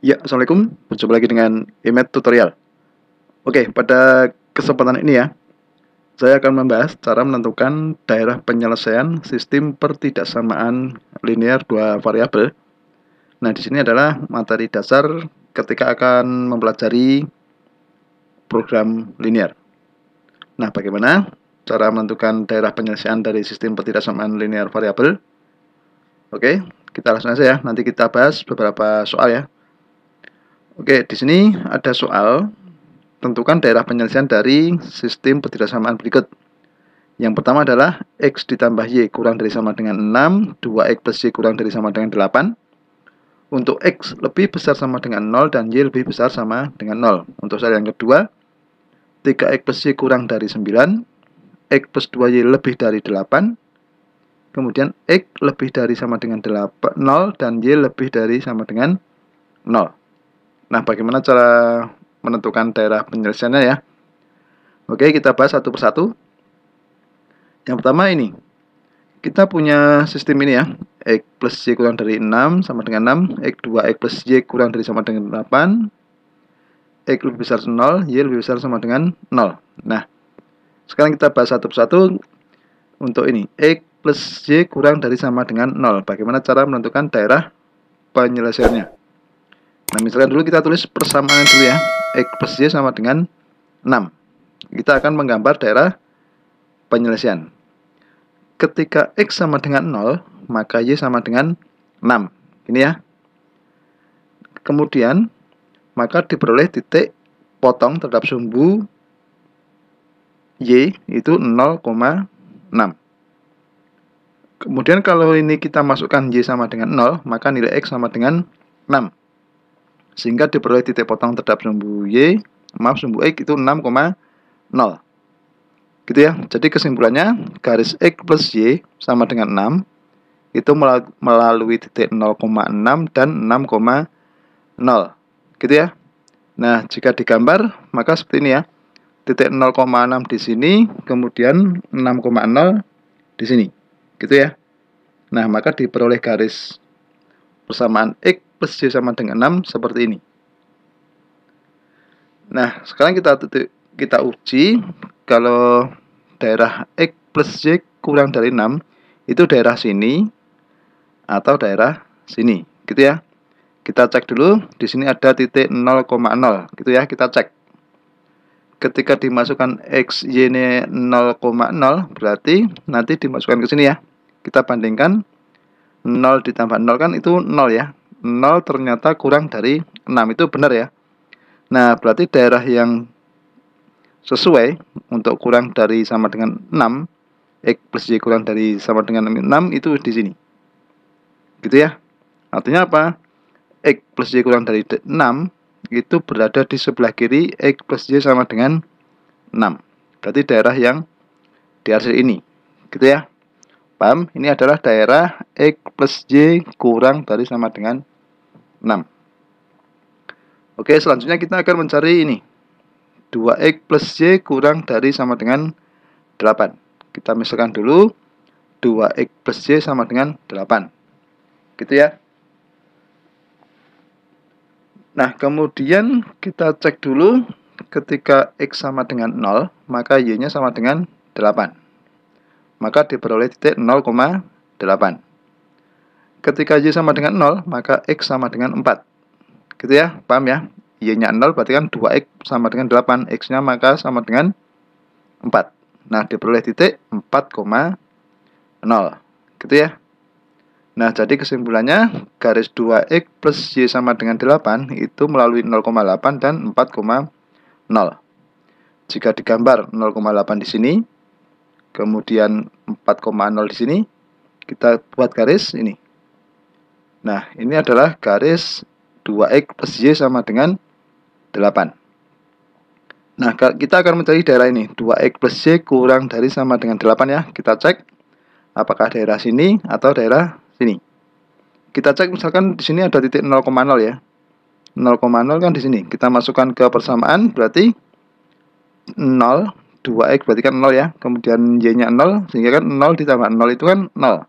Ya, Assalamualaikum. Berjumpa lagi dengan Imet Tutorial. Oke, pada kesempatan ini ya, saya akan membahas cara menentukan daerah penyelesaian sistem pertidaksamaan linear dua variabel. Nah, di sini adalah materi dasar ketika akan mempelajari program linear. Nah, bagaimana cara menentukan daerah penyelesaian dari sistem pertidaksamaan linear variabel? Oke, kita langsung saja ya. Nanti kita bahas beberapa soal ya. Oke, di sini ada soal. Tentukan daerah penyelesaian dari sistem pertidaksamaan berikut. Yang pertama adalah X ditambah Y kurang dari sama dengan 6, 2X plus Y kurang dari sama dengan 8. Untuk X lebih besar sama dengan 0 dan Y lebih besar sama dengan 0. Untuk soal yang kedua, 3X plus Y kurang dari 9, X plus 2Y lebih dari 8. Kemudian X lebih dari sama dengan 0 dan Y lebih dari sama dengan 0. Nah, bagaimana cara menentukan daerah penyelesaiannya ya? Oke, kita bahas satu persatu. Yang pertama ini, kita punya sistem ini ya, X plus Y kurang dari 6 sama dengan 6, X 2X plus Y kurang dari sama dengan 8, X lebih besar 0, Y lebih besar sama dengan 0. Nah, sekarang kita bahas satu persatu. Untuk ini, X plus Y kurang dari sama dengan 0. Bagaimana cara menentukan daerah penyelesaiannya? Nah, misalkan dulu kita tulis persamaan dulu ya, X plus Y sama dengan 6. Kita akan menggambar daerah penyelesaian. Ketika X sama dengan 0, maka Y sama dengan 6. Ini ya. Kemudian, maka diperoleh titik potong terhadap sumbu Y itu 0,6. Kemudian kalau ini kita masukkan Y sama dengan 0, maka nilai X sama dengan 6. Sehingga diperoleh titik potong terhadap sumbu sumbu X itu 6,0. Gitu ya. Jadi kesimpulannya, garis X plus Y sama dengan 6 itu melalui titik 0,6 dan 6,0. Gitu ya. Nah, jika digambar, maka seperti ini ya. Titik 0,6 di sini, kemudian 6,0 di sini. Gitu ya. Nah, maka diperoleh garis persamaan X plus Y sama dengan 6 seperti ini. Nah, sekarang kita uji kalau daerah X plus Y kurang dari 6 itu daerah sini atau daerah sini, gitu ya. Kita cek dulu, di sini ada titik 0,0, gitu ya, kita cek. Ketika dimasukkan X, Y ini 0,0, berarti nanti dimasukkan ke sini ya. Kita bandingkan, 0 ditambah 0 kan itu 0 ya. 0 ternyata kurang dari 6, itu benar ya. Nah, berarti daerah yang sesuai untuk kurang dari sama dengan 6, X plus Y kurang dari sama dengan 6 itu di sini. Gitu ya. Artinya apa? X plus Y kurang dari 6 itu berada di sebelah kiri X plus Y sama dengan 6. Berarti daerah yang di hasil ini. Gitu ya. Paham? Ini adalah daerah X plus Y kurang dari sama dengan 6. Oke, selanjutnya kita akan mencari ini. 2X plus Y kurang dari sama dengan 8. Kita misalkan dulu 2X plus Y sama dengan 8. Gitu ya. Nah, kemudian kita cek dulu ketika X sama dengan 0, maka Y-nya sama dengan 8. Maka diperoleh titik 0,8. Ketika Y sama dengan 0, maka X sama dengan 4. Gitu ya, paham ya? Y-nya 0 berarti kan 2X sama dengan 8, X-nya maka sama dengan 4. Nah, diperoleh titik 4,0. Gitu ya. Nah, jadi kesimpulannya garis 2X plus Y sama dengan 8 itu melalui 0,8 dan 4,0. Jika digambar 0,8 di sini, kemudian 4,0 di sini, kita buat garis ini. Nah, ini adalah garis 2X plus Y sama dengan 8. Nah, kita akan mencari daerah ini. 2X plus Y kurang dari sama dengan 8 ya. Kita cek apakah daerah sini atau daerah sini. Kita cek misalkan di sini ada titik 0,0 ya. 0,0 kan di sini. Kita masukkan ke persamaan berarti 0, 2X berarti kan 0 ya. Kemudian Y-nya 0 sehingga kan 0 ditambah 0 itu kan 0.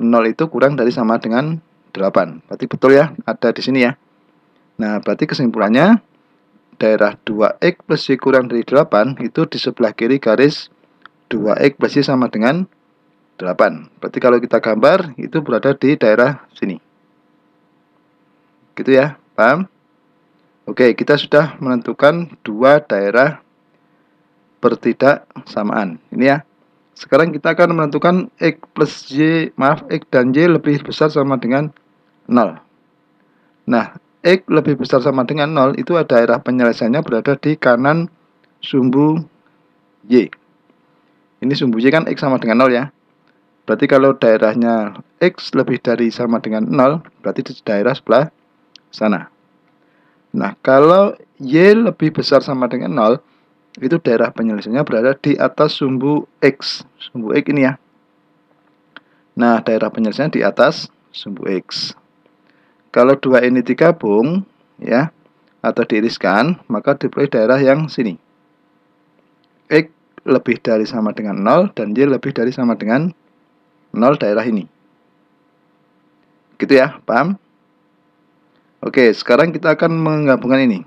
0 itu kurang dari sama dengan 8. Berarti betul ya, ada di sini ya. Nah, berarti kesimpulannya daerah 2x plus Y kurang dari 8 itu di sebelah kiri garis 2x plus Y sama dengan 8. Berarti kalau kita gambar itu berada di daerah sini. Gitu ya, paham? Oke, kita sudah menentukan dua daerah pertidaksamaan. Ini ya. Sekarang kita akan menentukan X plus Y, X dan Y lebih besar sama dengan 0. Nah, X lebih besar sama dengan 0 itu daerah penyelesaiannya berada di kanan sumbu Y. Ini sumbu Y kan X sama dengan 0 ya. Berarti kalau daerahnya X lebih dari sama dengan 0, berarti di daerah sebelah sana. Nah, kalau Y lebih besar sama dengan 0, itu daerah penyelesaiannya berada di atas sumbu X. Sumbu X ini ya. Nah, daerah penyelesaian di atas sumbu X. Kalau dua ini digabung, ya, atau diiriskan, maka diperoleh daerah yang sini. X lebih dari sama dengan 0 dan Y lebih dari sama dengan 0 daerah ini. Gitu ya, paham? Oke, sekarang kita akan menggabungkan ini.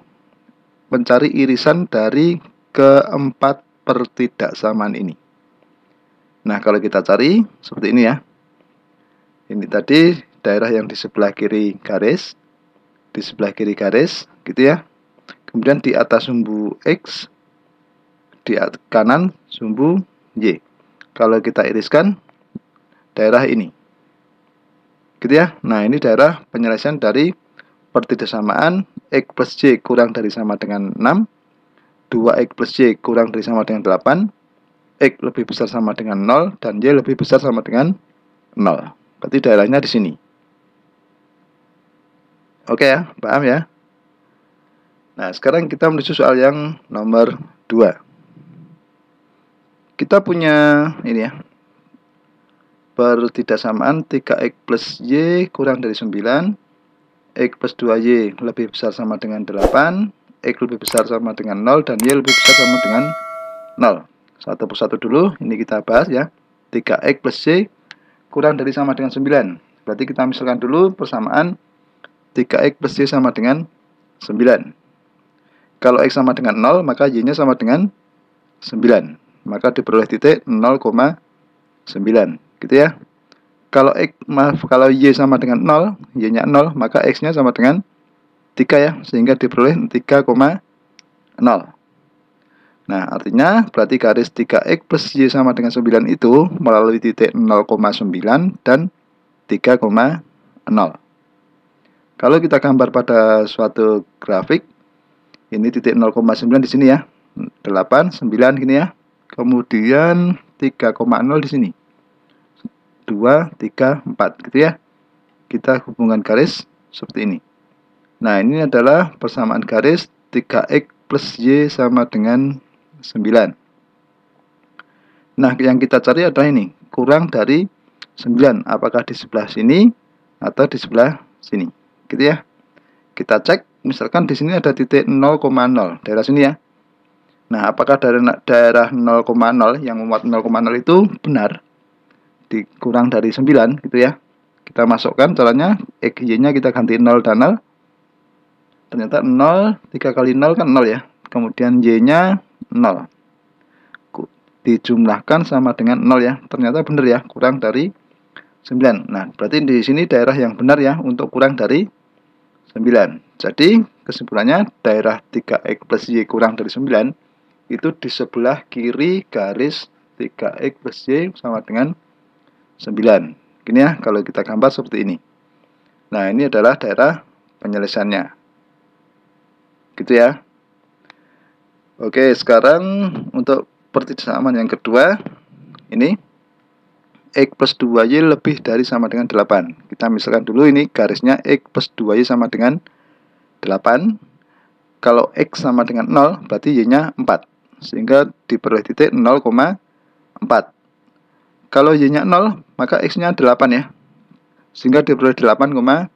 Mencari irisan dari keempat pertidaksamaan ini. Nah, kalau kita cari seperti ini ya. Ini tadi daerah yang di sebelah kiri garis, di sebelah kiri garis, gitu ya. Kemudian di atas sumbu X, di kanan sumbu Y. Kalau kita iriskan daerah ini, gitu ya. Nah, ini daerah penyelesaian dari pertidaksamaan X plus Y kurang dari sama dengan 6, 2X plus Y kurang dari sama dengan 8, X lebih besar sama dengan 0, dan Y lebih besar sama dengan 0. Berarti daerahnya di sini. Oke ya, paham ya? Nah, sekarang kita menuju soal yang nomor 2. Kita punya ini ya, pertidaksamaan 3x plus y kurang dari 9, x plus 2y lebih besar sama dengan 8, x lebih besar sama dengan 0, dan y lebih besar sama dengan 0. Satu persatu dulu, ini kita bahas ya. 3x plus y kurang dari sama dengan 9. Berarti kita misalkan dulu persamaan 3x plus y sama dengan 9. Kalau x sama dengan 0, maka y-nya sama dengan 9. Maka diperoleh titik 0,9. Gitu ya. Kalau y sama dengan 0, y-nya 0, maka x-nya sama dengan 3 ya. Sehingga diperoleh 3,0. Nah, artinya berarti garis 3x plus y sama dengan 9 itu melalui titik 0,9 dan 3,0. Kalau kita gambar pada suatu grafik, ini titik 0,9 di sini ya. 8, 9 gini ya. Kemudian 3,0 di sini. 2, 3, 4 gitu ya. Kita hubungkan garis seperti ini. Nah, ini adalah persamaan garis 3x plus y sama dengan 9. Nah, yang kita cari adalah ini, kurang dari 9. Apakah di sebelah sini atau di sebelah sini. Gitu ya. Kita cek, misalkan di sini ada titik 0,0, daerah sini ya. Nah, apakah daerah 0,0 yang memuat 0,0 itu benar? Dikurang dari 9 gitu ya. Kita masukkan caranya, XY-nya kita ganti 0 dan 0. Ternyata 0, 3 kali 0 kan 0 ya. Kemudian Y-nya 0. Dijumlahkan sama dengan 0 ya. Ternyata benar ya, kurang dari 9. Nah, berarti di sini daerah yang benar ya untuk kurang dari 9. Jadi, kesimpulannya daerah 3x plus Y kurang dari 9 itu di sebelah kiri garis 3x plus Y sama dengan 9. Gini ya, kalau kita gambar seperti ini. Nah, ini adalah daerah penyelesaiannya. Gitu ya. Oke, sekarang untuk pertidaksamaan yang kedua, ini X plus 2Y lebih dari sama dengan 8. Kita misalkan dulu ini garisnya X plus 2Y sama dengan 8. Kalau X sama dengan 0, berarti Y-nya 4. Sehingga diperoleh titik 0,4. Kalau Y-nya 0, maka X-nya 8 ya. Sehingga diperoleh 8,0.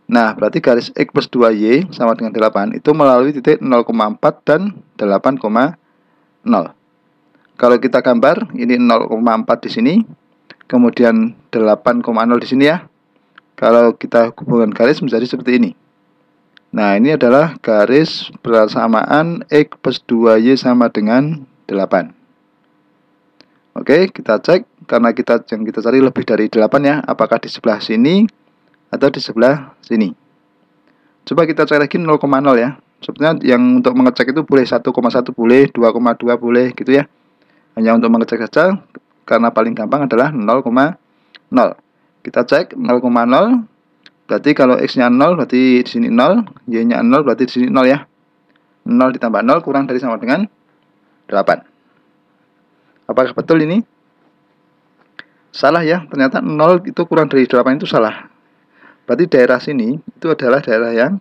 Nah, berarti garis X plus 2Y sama dengan 8 itu melalui titik 0,4 dan 8,0. Kalau kita gambar, ini 0,4 di sini, kemudian 8,0 di sini ya. Kalau kita hubungkan garis menjadi seperti ini. Nah, ini adalah garis persamaan X plus 2Y sama dengan 8. Oke, kita cek karena yang kita cari lebih dari 8 ya, apakah di sebelah sini atau di sebelah sini. Coba kita cek lagi 0,0 ya. Sebenarnya yang untuk mengecek itu boleh 1,1 boleh, 2,2 boleh gitu ya. Hanya untuk mengecek saja karena paling gampang adalah 0,0. Kita cek 0,0. Berarti kalau X-nya 0 berarti di sini 0, Y-nya 0 berarti di sini 0 ya. 0 ditambah 0 kurang dari sama dengan 8. Apakah betul ini? Salah ya, ternyata 0 itu kurang dari 8 itu salah. Berarti daerah sini itu adalah daerah yang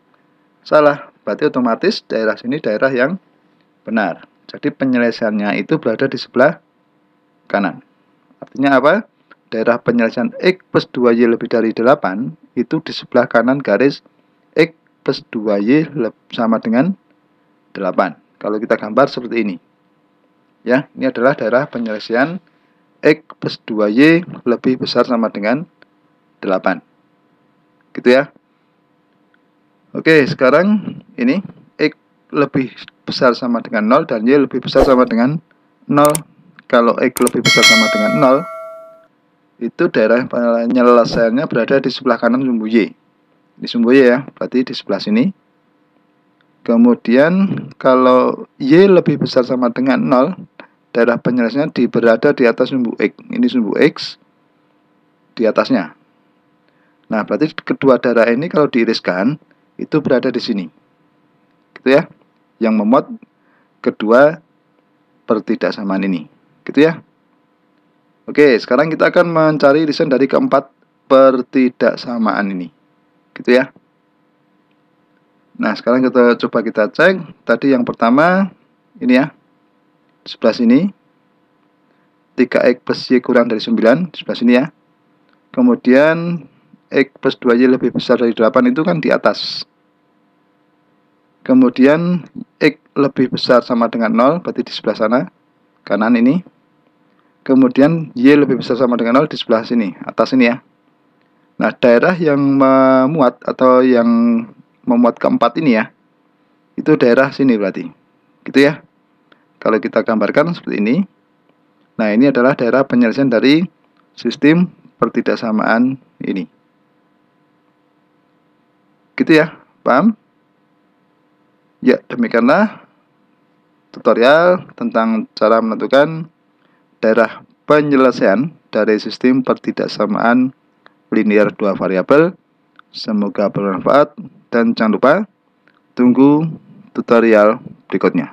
salah. Berarti otomatis daerah sini daerah yang benar. Jadi penyelesaiannya itu berada di sebelah kanan. Artinya apa? Daerah penyelesaian X plus 2Y lebih dari 8 itu di sebelah kanan garis X plus 2Y sama dengan 8. Kalau kita gambar seperti ini. Ya, ini adalah daerah penyelesaian X plus 2Y lebih besar sama dengan 8. Gitu ya. Oke, sekarang ini X lebih besar sama dengan 0 dan Y lebih besar sama dengan 0. Kalau X lebih besar sama dengan 0, itu daerah penyelesaiannya berada di sebelah kanan sumbu Y. Di sumbu Y ya, berarti di sebelah sini. Kemudian kalau Y lebih besar sama dengan 0, daerah penyelesaiannya berada di atas sumbu X. Ini sumbu X di atasnya. Nah, berarti kedua daerah ini kalau diiriskan itu berada di sini. Gitu ya. Yang memuat kedua pertidaksamaan ini. Gitu ya. Oke, sekarang kita akan mencari irisan dari keempat pertidaksamaan ini. Gitu ya. Nah, sekarang kita cek. Tadi yang pertama ini ya. Sebelah sini 3X plus Y kurang dari 9 di sebelah sini ya. Kemudian X plus 2Y lebih besar dari 8 itu kan di atas. Kemudian X lebih besar sama dengan 0 berarti di sebelah sana kanan ini. Kemudian Y lebih besar sama dengan 0 di sebelah sini, atas ini ya. Nah, daerah yang memuat atau yang memuat keempat ini ya, itu daerah sini berarti. Gitu ya. Kalau kita gambarkan seperti ini. Nah, ini adalah daerah penyelesaian dari sistem pertidaksamaan ini. Gitu ya, paham? Ya, demikianlah tutorial tentang cara menentukan daerah penyelesaian dari sistem pertidaksamaan linear 2 variabel. Semoga bermanfaat dan jangan lupa tunggu tutorial berikutnya.